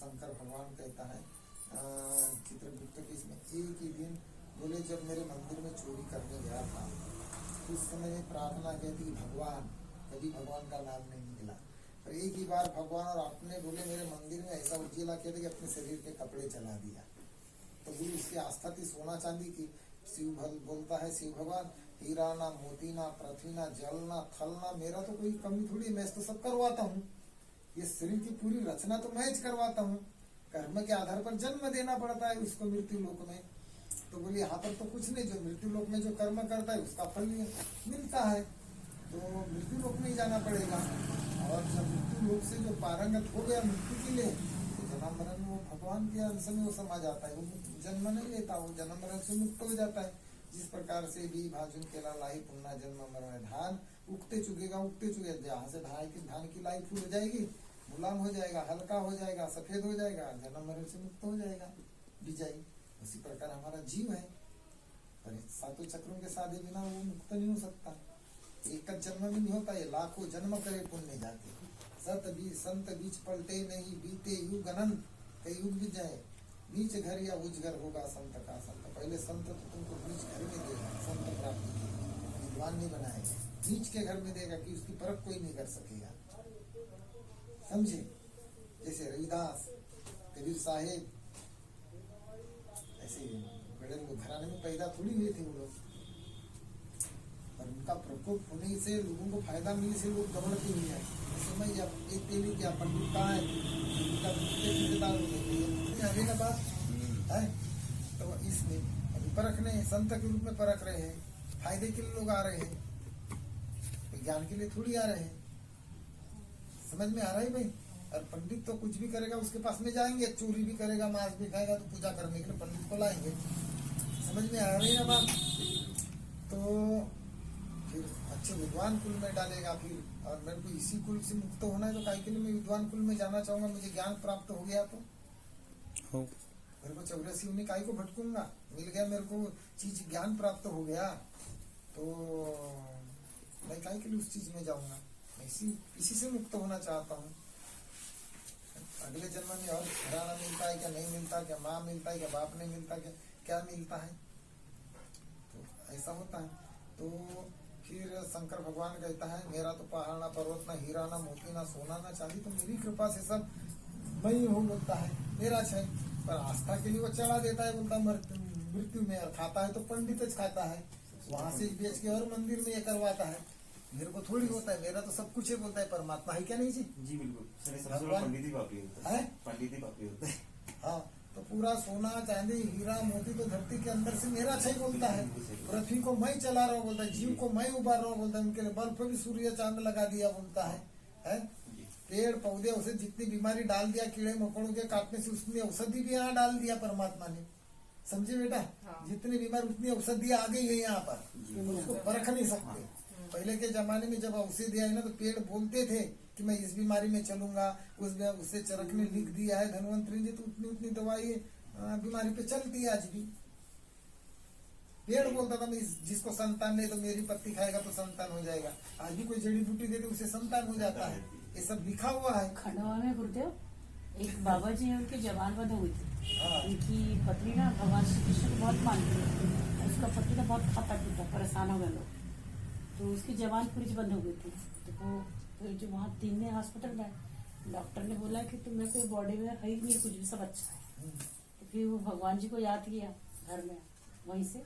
शंकर भगवान कहता है चित्रगुप्त के इसमें, एक ही दिन बोले जब मेरे मंदिर में चोरी करने गया था उस समय में प्रार्थना कहती भगवान, कभी भगवान का नाम नहीं निकला। और एक ही बार भगवान और आपने बोले मेरे मंदिर में ऐसा उज्जीला किया था कि अपने शरीर के कपड़े चला दिया। तो बोली उसकी आस्था थी सोना चांदी की। शिव बोलता है शिव भगवान, हीरा ना मोती ना पृथ्वी ना जल ना थल ना, मेरा तो कोई कमी थोड़ी, मैं तो सब करवाता हूँ, ये शरीर की पूरी रचना तो मैं करवाता हूँ। कर्म के आधार पर जन्म देना पड़ता है उसको मृत्यु लोक में। तो बोली यहाँ पर तो कुछ नहीं, जो मृत्यु लोक में जो कर्म करता है उसका फल मिलता है, तो मृत्यु लोक में ही जाना पड़ेगा। और जब मृत्यु लोक से जो पारंगत हो गया मृत्यु के लिए, तो जन्म मरण वो भगवान के अंश में वो समा जाता है, वो जन्म नहीं लेता, वो जन्म मरण से मुक्त हो जाता है। जिस प्रकार से भी भाजुन के लाई पुन्ना जन्म मरण धान, उगते चुगेगा जहाँ से धान की लाई फूल हो जाएगी, मुलायम हो जाएगा, हल्का हो जाएगा, सफेद हो जाएगा, जन्म मरण से मुक्त हो जाएगा विजयी। उसी प्रकार हमारा जीव है, पर सातों चक्रों के साधे बिना वो मुक्त नहीं हो सकता। एक जन्म में नहीं होता, ये लाखों जन्म करे पुण्य जाते। संत बीच पलटे नहीं, बीते युग अनंत, कई युग बीत जाए, बीच घर या उज घर होगा संत का संत। पहले संत तो तुमको बीच घर में देगा, संत प्राप्ति विद्वान नहीं बनाएगा, बीच के घर में देगा कि उसकी परख कोई नहीं कर सकेगा, समझे। जैसे रविदास, कबीर साहेब, ऐसे बड़े लोग घराने में पैदा थोड़ी हुए थे वो लोग, और उनका प्रकोप होने से लोगों को फायदा मिलने से लोग दौड़ते हुए आए। समय एक तेली क्या पंडित कहाँ है, ना बात है। तो इसमें अभी परखने संत के रूप में परख रहे हैं, फायदे के लिए लोग आ रहे हैं, ज्ञान के लिए थोड़ी आ रहे हैं। समझ में आ रहा है भाई। और पंडित तो कुछ भी करेगा उसके पास में जाएंगे, चोरी भी करेगा, मांस भी खाएगा, तो पूजा करने के लिए पंडित को लाएंगे। समझ में आ रही है बात। तो फिर अच्छे विद्वान कुल में डालेगा फिर, और मेरे को इसी कुल से मुक्त होना है, तो काहे के लिए मैं विद्वान कुल में जाना चाहूंगा, मुझे ज्ञान प्राप्त हो गया तो मेरे को 84 में काहे को भटकूंगा, मिल गया मेरे को चीज, ज्ञान प्राप्त हो गया, तो मैं काहे के लिए उस चीज में जाऊंगा। मैं इसी से मुक्त होना चाहता हूँ। अगले जन्म में और घराना मिलता है क्या, नहीं मिलता क्या, माँ मिलता है क्या, बाप नहीं मिलता क्या, क्या मिलता है, तो ऐसा होता है। तो फिर शंकर भगवान कहता है मेरा तो पहाड़ ना पर्वत ना हीरा ना मोती ना सोना ना चांदी, तो मेरी कृपा से सब मैं ही हूँ बोलता है, मेरा छै। पर आस्था के लिए वो चढ़ा देता है, बोलता मृत्यु में, और खाता है तो पंडित खाता है, वहां से बेच के और मंदिर में ये करवाता है। मेरे को थोड़ी होता है, मेरा तो सब कुछ है बोलता है, परमात्मा है क्या नहीं जी। जी बिल्कुल, पंडित ही पापी होता है, पंडित ही पापी होता है। हाँ, तो पूरा सोना चांदी हीरा मोती तो धरती के अंदर से मेरा छै बोलता है। पृथ्वी को मैं चला रहा हूँ बोलता है, जीव को मैं उबार रहा हूँ बोलता है, उनके लिए बल्ब भी सूर्य चांद लगा दिया बोलता है? पेड़ पौधे उसे जितनी बीमारी डाल दिया, कीड़े मकोड़ों के काटने से उसने औषधि भी यहाँ डाल दिया परमात्मा ने, समझे बेटा। जितनी बीमारी उतनी औषधि आ गई है यहाँ पर, उसको परख नहीं सकते। पहले के जमाने में जब औषधि आई ना, तो पेड़ बोलते थे कि मैं इस बीमारी में चलूंगा, उससे चरक ने लिख दिया है धनवंतरी जी, तो उतनी उतनी दवाई बीमारी पे चलती है आज भी। पेड़ बोलता था मैं जिसको संतान नहीं, तो मेरी पत्ती खाएगा तो संतान हो जाएगा। आज भी कोई जड़ी बूटी देते उसे संतान हो जाता है, ये सब लिखा हुआ है। खंडवा में गुरुदेव एक बाबा जी है, उनकी जवान बंद हुई थी। उनकी पत्नी ना भगवान श्री कृष्ण को बहुत मानती है, उसका पति ना बहुत खाता पीता, परेशान हो गए लोग, तो उसकी जवान पूरी बंद हो गई थी। तो वो फिर जो वहाँ 3 दिन हॉस्पिटल में, डॉक्टर ने बोला कि तुम्हें कोई बॉडी में है ही नहीं, कुछ भी सब अच्छा है। तो फिर वो भगवान जी को याद किया घर में, वहीं से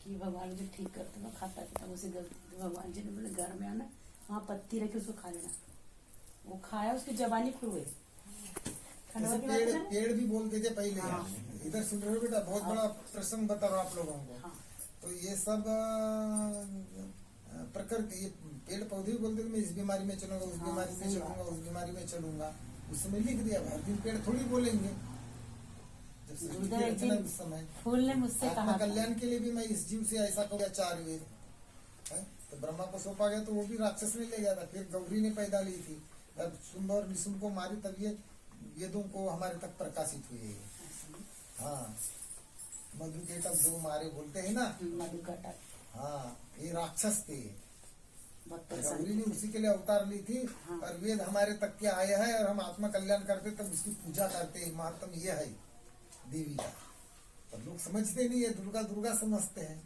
कि भगवान जी ठीक करते मैं खाता पीता उसे गलती। तो भगवान जी ने बोले घर में आना, वहाँ पत्ती रखी उसको खा लेना। वो खाया, उसकी जवानी खुल गई। पेड़ भी बोलते थे पहले। इधर सुन रहे हो बेटा, बहुत बड़ा प्रसंग बता रहा हूँ आप लोगों को। तो ये सब प्रकृति, ये पेड़ पौधे भी बोलते थे मैं इस बीमारी में चलूंगा, उस बीमारी में चलूंगा, उस बीमारी में चलूंगा, उस समय लिख दिया। हर दिन पेड़ थोड़ी बोलेंगे, जब समय फूल ने मुझसे कहा कल्याण के लिए भी मैं इस जीव से ऐसा कहूँगा 4 वेद है। तो ब्रह्मा को सौंपा गया, तो वो भी राक्षस ने ले गया था। फिर गौरी ने पैदा ली थी, तब शुंभ और निशुंभ को मारी, तब ये वेदों को हमारे तक प्रकाशित हुए। हाँ, मधु के तब 2 मारे बोलते है ना, मधु का। हाँ, ये राक्षस थे, बहुत परेशान गौरी ने थे। उसी के लिए अवतार ली थी। हाँ। और वेद हमारे तक के आए हैं और हम आत्मा कल्याण करते तब उसकी पूजा करते। महत्व ये है देवी का, पर लोग समझते नहीं है। दुर्गा दुर्गा समझते हैं।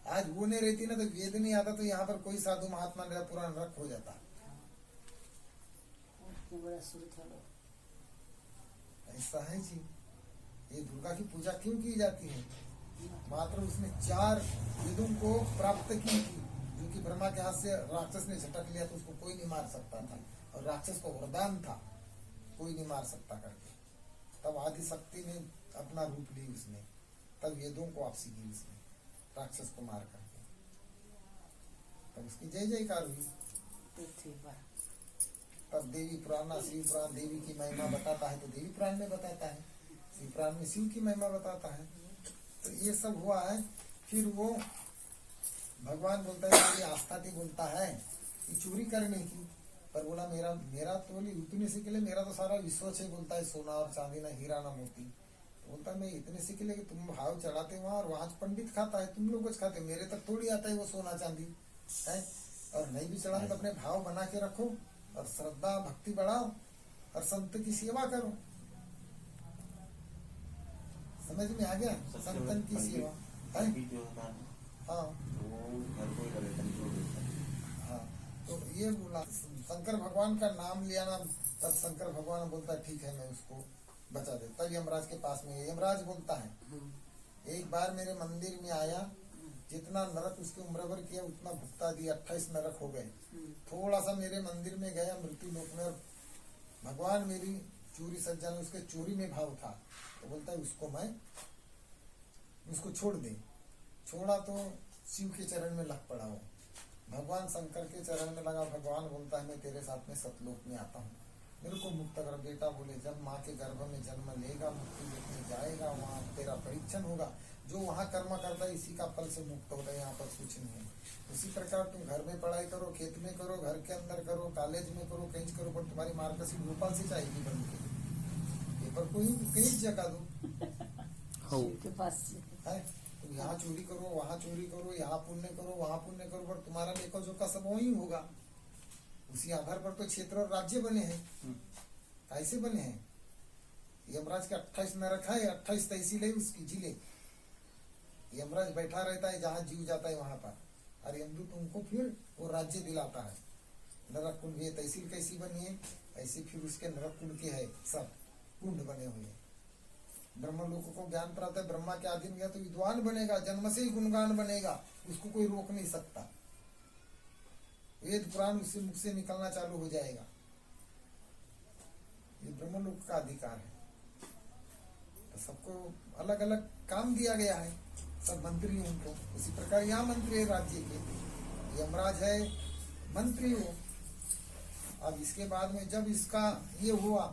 आज वो नहीं रहती ना तो वेद नहीं आता तो यहाँ पर कोई साधु महात्मा मेरा पूरा नरक हो जाता। इतना बड़ा असुर था वो। ऐसा है जी। ये दुर्गा की पूजा क्यों की जाती है? मात्र उसने 4 वेदों को प्राप्त की थी, जो कि ब्रह्मा के हाथ से राक्षस ने झटक लिया तो उसको कोई नहीं मार सकता था। और राक्षस को वरदान था, कोई नहीं मार सकता करके। तब आदि शक्ति ने अपना रूप ली उसने, तब वेदों को वापसी की उसने, राक्षस को मार करके। तब उसकी जय जयकार हुई। पृथ्वी पर तब देवी पुराण, शिव पुराण देवी की महिमा बताता है तो देवी पुराण में बताता है, शिव पुराण में शिव की महिमा बताता है। तो ये सब हुआ है। फिर वो भगवान बोलता है मेरी आस्था थी, बोलता है कि चोरी करने की, पर बोला मेरा तो बोली इतने से के लिए मेरा तो सारा विश्व से बोलता है सोना और चांदी ना हीरा ना मोती। बोलता है मैं इतने से के लिए कि तुम भाव चढ़ाते वहां और वहां पंडित खाता है, तुम लोग कुछ खाते, मेरे तक थोड़ी आता है वो सोना चांदी है। और नहीं भी चढ़ाते तो अपने भाव बना के रखो और श्रद्धा भक्ति बढ़ाओ और संत की सेवा करो। समझ में आ गया? संतन की सेवा है। पंडित जो होता है हाँ वो घर को ही करे, कंट्रोल देता है। हाँ। तो ये बोला शंकर भगवान का नाम लिया ना, तब शंकर भगवान बोलता है ठीक है मैं उसको बचा दे। तब यमराज के पास में यमराज बोलता है एक बार मेरे मंदिर में आया, जितना नरक उसकी उम्र भर किया उतना भुगता दिया, 28 नरक हो गए। थोड़ा सा मेरे मंदिर में गया मृत्यु लोक में, और भगवान मेरी चोरी सज्जन उसके चोरी में भाव था, तो बोलता है उसको छोड़ दे। छोड़ा तो शिव के चरण में लग पड़ा हो, भगवान शंकर के चरण में लगा। भगवान बोलता है मैं तेरे साथ में सतलोक में आता हूँ, मेरे को मुक्त कर। बेटा बोले जब माँ के गर्भ में जन्म लेगा, मुक्ति देखने जाएगा, वहाँ तेरा परीक्षण होगा। जो वहाँ कर्म करता है इसी का फल से मुक्त होता है, यहाँ पर कुछ नहीं है। उसी प्रकार तुम घर में पढ़ाई करो, खेत में करो, घर के अंदर करो, कॉलेज में करो, कहीं करो, पर तुम्हारी मार्कशीट भोपाल से चाहिए बन के, पेपर को ही कहीं जगह दो शिव के पास से। है। तुम यहाँ चोरी करो, वहाँ चोरी करो, यहाँ पुण्य करो, वहाँ पुण्य करो, पर तुम्हारा देखो जो का सब वही होगा। उसी आधार पर तो क्षेत्र और राज्य बने हैं। कैसे बने हैं? यमराज के 28 नरक है, 28 तहसील है उसकी जिले। यमराज बैठा रहता है जहाँ जीव जाता है वहां पर, और यमदूत उनको फिर वो राज्य दिलाता है। नरक कुंड ये तहसील कैसी बनी है, ऐसे फिर उसके नरक कुंड के है सब कुंड बने हुए हैं। ब्रह्म लोक को ज्ञान प्राप्त है, ब्रह्मा के अधीन गया तो विद्वान बनेगा, जन्म से ही गुणगान बनेगा, उसको कोई रोक नहीं सकता। वेद पुराण उससे मुख से निकलना चालू हो जाएगा। ये ब्रह्म लोक का अधिकार है। तो सबको अलग अलग काम दिया गया है, सब मंत्री उनको। उसी प्रकार यहाँ मंत्री है राज्य के, यमराज है मंत्री हो। अब इसके बाद में जब इसका ये हुआ,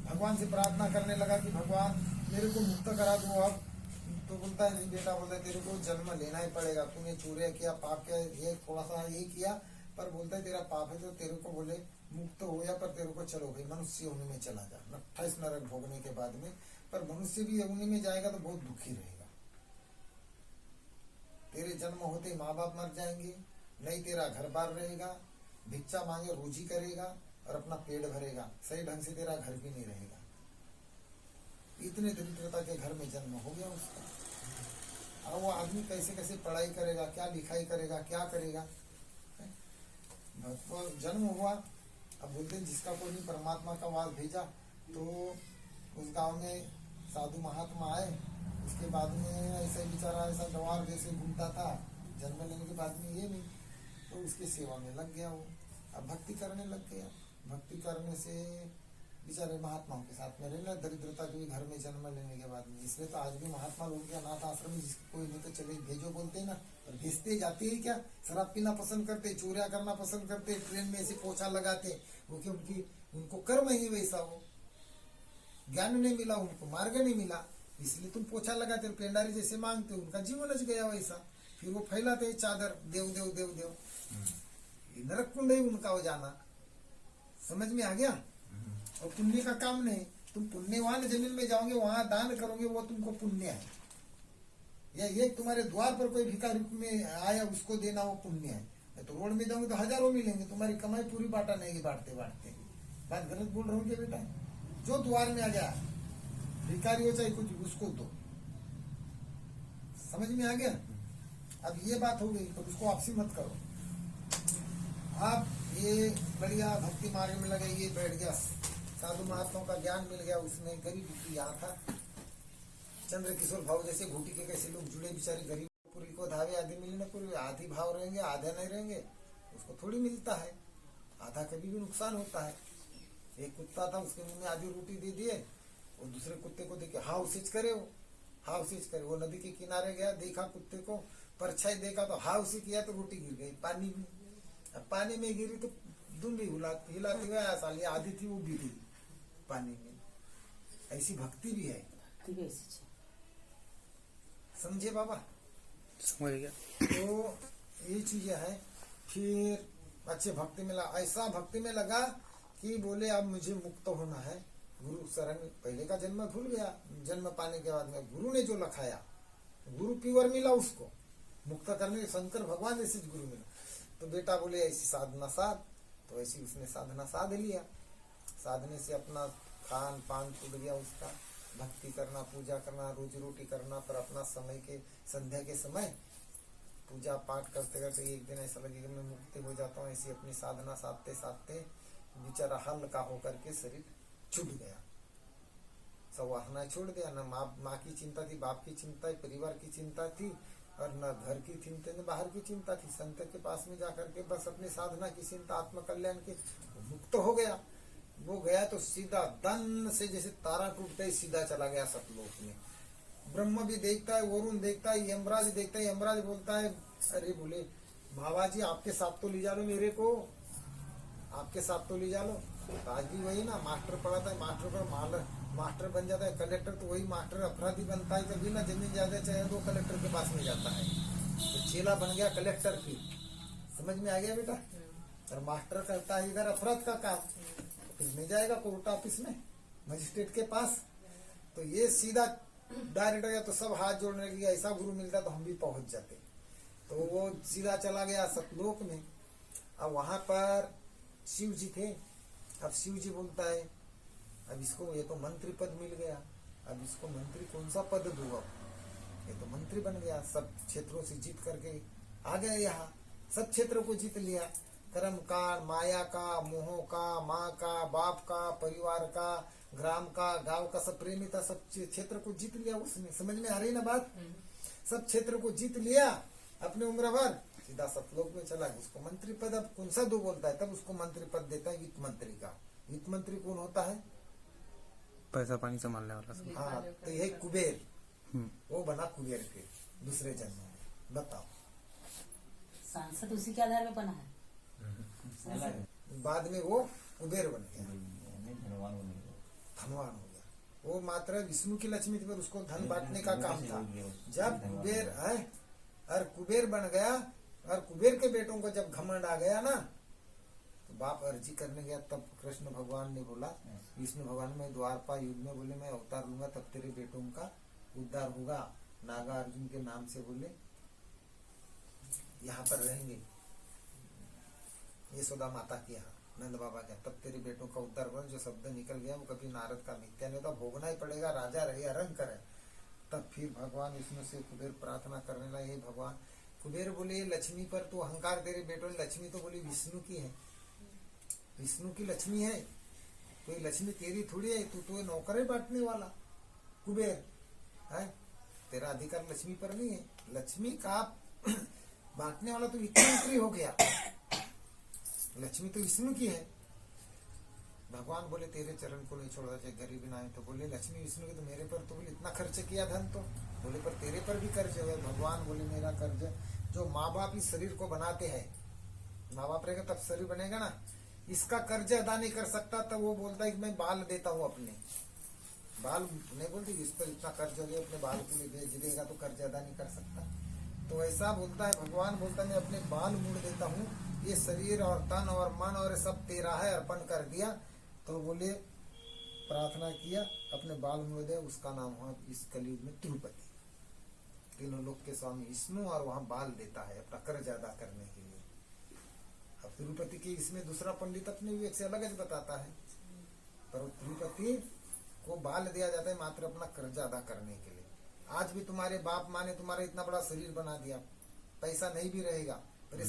भगवान से प्रार्थना करने लगा कि भगवान मेरे को मुक्त करा दो। अब तो बोलता है नहीं बेटा, बोलता है तेरे को जन्म लेना ही पड़ेगा। तूने चोरी किया, पाप किया, ये थोड़ा सा ये किया, पर बोलता है तेरा पाप है तो तेरे को बोले मुक्त हो गया, पर तेरे को चलो भाई मनुष्य योनि में चला जा। 28 नरक भोगने के बाद में, पर मनुष्य भी योनि में जाएगा तो बहुत दुखी रहेगा। तेरे जन्म होते माँ बाप मर जाएंगे, नहीं तेरा घर बार रहेगा, भिक्षा मांगे रोजी करेगा और अपना पेट भरेगा, सही ढंग से तेरा घर भी नहीं रहेगा। इतने दरिद्रता के घर में जन्म हो गया उसका। अब वो आदमी कैसे कैसे पढ़ाई करेगा, क्या लिखाई करेगा, क्या करेगा? जन्म हुआ। अब बोलते हैं जिसका कोई नहीं परमात्मा का वास भेजा, तो उस गांव में साधु महात्मा आए। उसके बाद में ऐसा बेचारा ऐसा गंवार जैसे घूमता था, जन्म लेने के बाद में ये नहीं, तो उसकी सेवा में लग गया वो। अब भक्ति करने लग गया। भक्ति करने से बेचारे महात्माओं के साथ में रहना, दरिद्रता के भी घर में जन्म लेने के बाद में। इसलिए तो आज भी महात्मा लोग के अनाथ आश्रम में जिसको कोई नहीं तो चले भेजो बोलते हैं ना, और भेजते जाते ही क्या, शराब पीना पसंद करते, चोरियां करना पसंद करते, ट्रेन में ऐसे पोछा लगाते, वो कि उनको कर्म ही वैसा हो, ज्ञान नहीं मिला उनको, मार्ग नहीं मिला, इसलिए तुम पोछा लगाते, पेंडारी जैसे मांगते, उनका जीवन गया वैसा। फिर वो फैलाते चादर, देव देव देव देव, नरक कुंड ही उनका हो जाना। समझ में आ गया? और पुण्य का काम नहीं, तुम पुण्यवान जमीन में जाओगे, वहां दान करोगे, वो तुमको पुण्य है। या ये तुम्हारे द्वार पर कोई भिखारी में आया उसको देना वो पुण्य है। मैं तो रोड में जाऊंगी तो हजारों मिलेंगे, तुम्हारी कमाई पूरी बांटा नहीं बांटते बांटते। बात गलत बोल रहा हूँ क्या बेटा? जो द्वार में आ गया भिखारी हो चाहे कुछ, उसको दो। समझ में आ गया? अब ये बात हो गई तो उसको आपसी मत करो। आप ये बढ़िया भक्ति मार्ग में लगे, ये बैठ गया, साधु महात्माओं का ज्ञान मिल गया, उसमें गरीब यहाँ था चंद्र किशोर भाव जैसे घूटी के कैसे लोग जुड़े बेचारे गरीब, पूरी को धावे आधे मिलने पूरी, आधी भाव रहेंगे आधे नहीं रहेंगे, उसको थोड़ी मिलता है, आधा कभी भी नुकसान होता है। एक कुत्ता था, उसके मुंह में आधी रोटी दे दिए, और दूसरे कुत्ते को देखे हाउ सीच करे, वो नदी के किनारे गया, देखा कुत्ते को, परछाई देखा तो हाउ सी किया तो रोटी गिर गई पानी में। अब पानी में गिरी तो दुम भी हिलाती हुआ साली आधी थी वो भी थी पानी में। ऐसी भक्ति भी है, समझे बाबा? समझ गया। तो ये चीजें है। फिर अच्छे भक्ति में लगा, ऐसा भक्ति में लगा कि बोले अब मुझे मुक्त होना है। गुरु शरण, पहले का जन्म भूल गया, जन्म पाने के बाद में गुरु ने जो लखाया, गुरु प्योर मिला उसको मुक्त करने, शंकर भगवान जैसे गुरु मिला। तो बेटा बोले ऐसी साधना साध, तो ऐसी उसने साधना साध लिया। साधने से अपना खान पान छूट गया उसका, भक्ति करना, पूजा करना, रोजी रोटी करना, पर अपना समय के संध्या के समय पूजा पाठ करते करते एक दिन ऐसा लगे कि मैं मुक्ति हो जाता हूँ। ऐसी अपनी साधना साधते साधते बेचारा हल्का होकर के शरीर छूट गया, सवाहना छोड़ दिया। न माँ की चिंता थी, बाप की चिंता, परिवार की चिंता थी, और न घर की चिंता न बाहर की चिंता थी। संत के पास में जाकर के बस अपनी साधना की चिंता, आत्म कल्याण की, मुक्त हो गया। वो गया तो सीधा दन से जैसे तारा टूटता ही सीधा चला गया सतलोक में। ब्रह्म भी देखता है, वरुण देखता है, यमराज देखता है। यमराज बोलता है, अरे बोले बाबा जी आपके साथ तो ले जा लो मेरे को, आपके साथ तो ले जा लो। तो आज भी वही ना, मास्टर पढ़ाता है, मास्टर पर मास्टर बन जाता है। कलेक्टर तो वही मास्टर अपराधी बनता है, कभी ना जमीन ज्यादा चाहे तो कलेक्टर के पास में जाता है। तो चेला बन गया कलेक्टर की, समझ में आ गया बेटा? और मास्टर करता है इधर अपराध का काम, नहीं जाएगा कोर्ट ऑफिस में, मजिस्ट्रेट के पास। तो ये सीधा डायरेक्ट गया, तो सब हाथ जोड़ने लगे, ऐसा गुरु मिलता तो हम भी पहुंच जाते। तो वो सीधा चला गया सतलोक में। अब वहां पर शिव जी थे। अब शिव जी बोलता है, अब इसको ये तो मंत्री पद मिल गया, अब इसको मंत्री कौन सा पद दूंगा? ये तो मंत्री बन गया, सब क्षेत्रों से जीत करके आ गया यहाँ, सब क्षेत्रों को जीत लिया। कर्म का, माया का, मोह का, माँ का, बाप का, परिवार का, ग्राम का, गांव का, सब प्रेमी था, सब क्षेत्र को जीत लिया उसने। समझ में आ रही ना बात? सब क्षेत्र को जीत लिया अपने उम्र भर, सीधा सतलोक में चला। उसको मंत्री पद अब कौन सा दो बोलता है, तब उसको मंत्री पद देता है वित्त मंत्री का। वित्त मंत्री कौन होता है? पैसा पानी संभालने वाला। हाँ, तो यही कुबेर, वो बना कुबेर के दूसरे जन्म में। बताओ, सांसद उसी के आधार पर बना है। बाद में वो कुबेर बन गया, धनवान हो गया। वो मात्र विष्णु की लक्ष्मी थी, पर उसको धन बांटने का काम था। जब कुबेर है और कुबेर बन गया, और कुबेर के बेटों को जब घमंड आ गया ना, तो बाप अर्जी करने गया। तब कृष्ण भगवान ने बोला, विष्णु भगवान में द्वारपा युग में बोले मैं अवतार लूंगा, तब तेरे बेटों का उद्धार होगा। नागा अर्जुन के नाम से बोले यहाँ पर रहेंगे, यशोदा माता के यहाँ, नंद बाबा के, तब तेरे बेटों का उद्धार होगा। जो शब्द निकल गया वो कभी नारद का मिथ्या नहीं होता, भोगना ही पड़ेगा, राजा रहे अरंग करे। तब फिर भगवान विष्णु से कुबेर प्रार्थना करने लगा, हे भगवान। कुबेर बोले लक्ष्मी पर तो अहंकार, तेरे बेटों ने लक्ष्मी तो बोली विष्णु की है, विष्णु की लक्ष्मी है, तो ये लक्ष्मी तेरी थोड़ी है, तू तो नौकर है बांटने वाला कुबेर है, तेरा अधिकार लक्ष्मी पर नहीं है। लक्ष्मी का बांटने वाला तो वित्त हो गया, लक्ष्मी तो विष्णु की है। भगवान बोले तेरे चरण को नहीं छोड़ा, चाहे गरीबी ना है। तो बोले लक्ष्मी विष्णु की, तो मेरे पर तो बोले इतना खर्च किया धन, तो बोले पर तेरे पर भी कर्ज है। भगवान बोले मेरा कर्ज, जो माँ बाप इस शरीर को बनाते हैं, माँ बाप रहेगा तब शरीर बनेगा ना, इसका कर्ज अदा नहीं कर सकता। तब वो बोलता है कि मैं बाल देता हूँ अपने, बाल नहीं बोलती, इस पर इतना कर्ज हो गया, अपने बाल के लिए भेज देगा तो कर्ज अदा नहीं कर सकता। तो ऐसा बोलता है भगवान, बोलता है मैं अपने बाल मोड़ देता हूँ, ये शरीर और तन और मन और सब तेरा है, अर्पण कर दिया। तो बोले प्रार्थना किया, अपने बाल मोड़ दिया, उसका नाम हुआ इस कलयुग में तिरुपति। तीनों लोक के स्वामी विष्णु, और वहां बाल देता है अपना कर्ज अदा करने के लिए। अब तिरुपति की इसमें दूसरा पंडित अपने विवेक से अलग बताता है, पर तिरुपति को बाल दिया जाता है मात्र अपना कर्ज अदा करने के लिए। आज भी तुम्हारे बाप माँ ने तुम्हारा इतना बड़ा शरीर बना दिया, पैसा नहीं भी रहेगा पर ये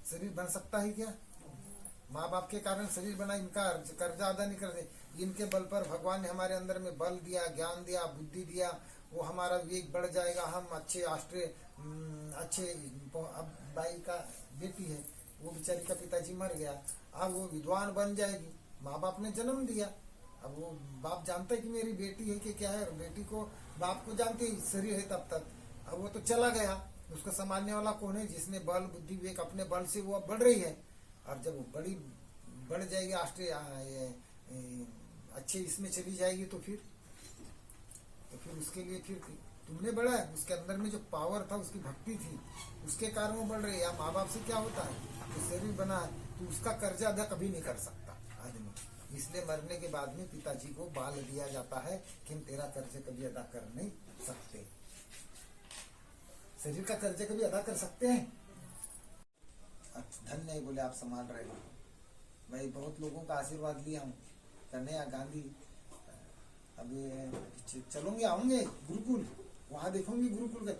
शरीर बन सकता है क्या? माँ बाप के कारण शरीर बना, इनका कर्जा अदा नहीं करते। इनके बल पर भगवान ने हमारे अंदर में बल दिया, ज्ञान दिया, बुद्धि दिया, वो हमारा विवेक बढ़ जाएगा। हम अच्छे अच्छे, अब बाई का बेटी है, वो बेचारी का पिताजी मर गया, अब वो विद्वान बन जाएगी। माँ बाप ने जन्म दिया, अब वो बाप जानता है कि मेरी बेटी है कि क्या है, और बेटी को बाप को जानते ही शरीर है तब तक। अब वो तो चला गया, उसको संभालने वाला कौन है? जिसने बल बुद्धि विवेक अपने बल से वो अब बढ़ रही है, और जब वो बढ़ जाएगी अच्छे इसमें चली जाएगी तो फिर उसके लिए फिर तुमने बढ़ा है, उसके अंदर में जो पावर था, उसकी भक्ति थी, उसके कारण वो बढ़ रही है। या माँ बाप से क्या होता है, तो शरीर बना है तो उसका कर्जा अदा कभी नहीं कर सकता आदमी। इसलिए मरने के बाद में पिताजी को बाल दिया जाता है कि हम तेरा कर्ज कभी अदा कर नहीं सकते। शरीर का कर्ज कभी अदा कर सकते हैं? धन्य है बोले आप संभाल रहे हो। मैं बहुत लोगों का आशीर्वाद लिया हूँ। कन्हैया गांधी अभी चलोगे, आऊंगे गुरुकुल, वहां देखोगे गुरुकुल का।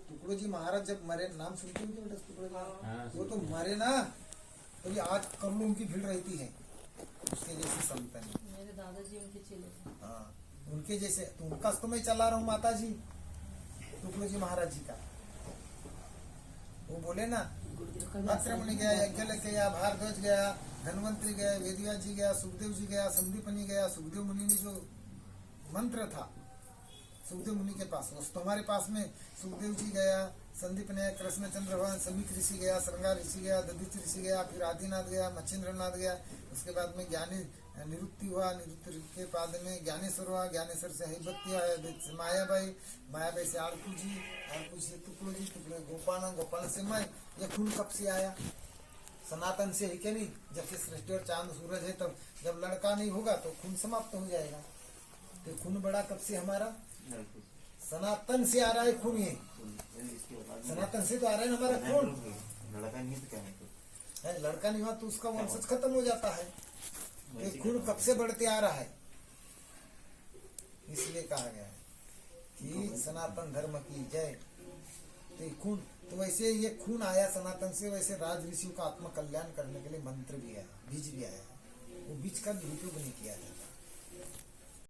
टुकड़ो जी महाराज जब मरे, नाम सुनते हो बेटा टुकड़ो जी? वो तो मरे ना, तो ये आज करोड़ों की भीड़ रहती है उसके जैसे संतन। मेरे दादाजी उनके चले थे। हाँ, उनके जैसे तो उनका तो मैं चला रहा हूँ माता जी, टुकड़ो जी महाराज जी का। वो बोले ना, अत्रमुनि गया, यज्ञ गया, भारद्वाज गया, धनवंतरी गया, वेदव्यास जी गया, सुखदेव जी गया, संदीपनी गया। सुखदेव मुनि ने जो मंत्र था सुखदेव मुनि के पास, तो हमारे पास में सुखदेव जी गया, संदीप ने, कृष्णचंद्र भगवान, समीक ऋषि गया, श्रृंगार ऋषि गया, दधिच ऋषि गया, फिर आदिनाथ गया, मच्छिंद्रनाथ गया। उसके बाद में ज्ञानी निरुक्ति हुआ, निरुक्ति के बाद में ज्ञानेश्वर हुआ, ज्ञानेश्वर से हिब्बती, मायाबाई से आड़कू जी, आड़कू से टुकड़ो जी, टुकड़ो गोपाल से मैं। ये खून कब से आया? सनातन से है क्या? नहीं, जब से सृष्टि और चांद सूरज है तब। जब लड़का नहीं होगा तो खून समाप्त हो जाएगा। तो खून बड़ा कब से हमारा? सनातन से आ रहा है खून। ये सनातन से तो आ रहा है ना हमारा खून। लड़का नहीं तो क्या है? लड़का नहीं हुआ तो उसका वंशज खत्म हो जाता है। ये खून कब से बढ़ते आ रहा है, इसलिए कहा गया है कि सनातन धर्म की जय। तो खून, तो वैसे ये खून आया सनातन से, वैसे राज ऋषियों का आत्म कल्याण करने के लिए मंत्र भी आया, बीज भी आया। वो बीज का दुरुपयोग नहीं किया जाता।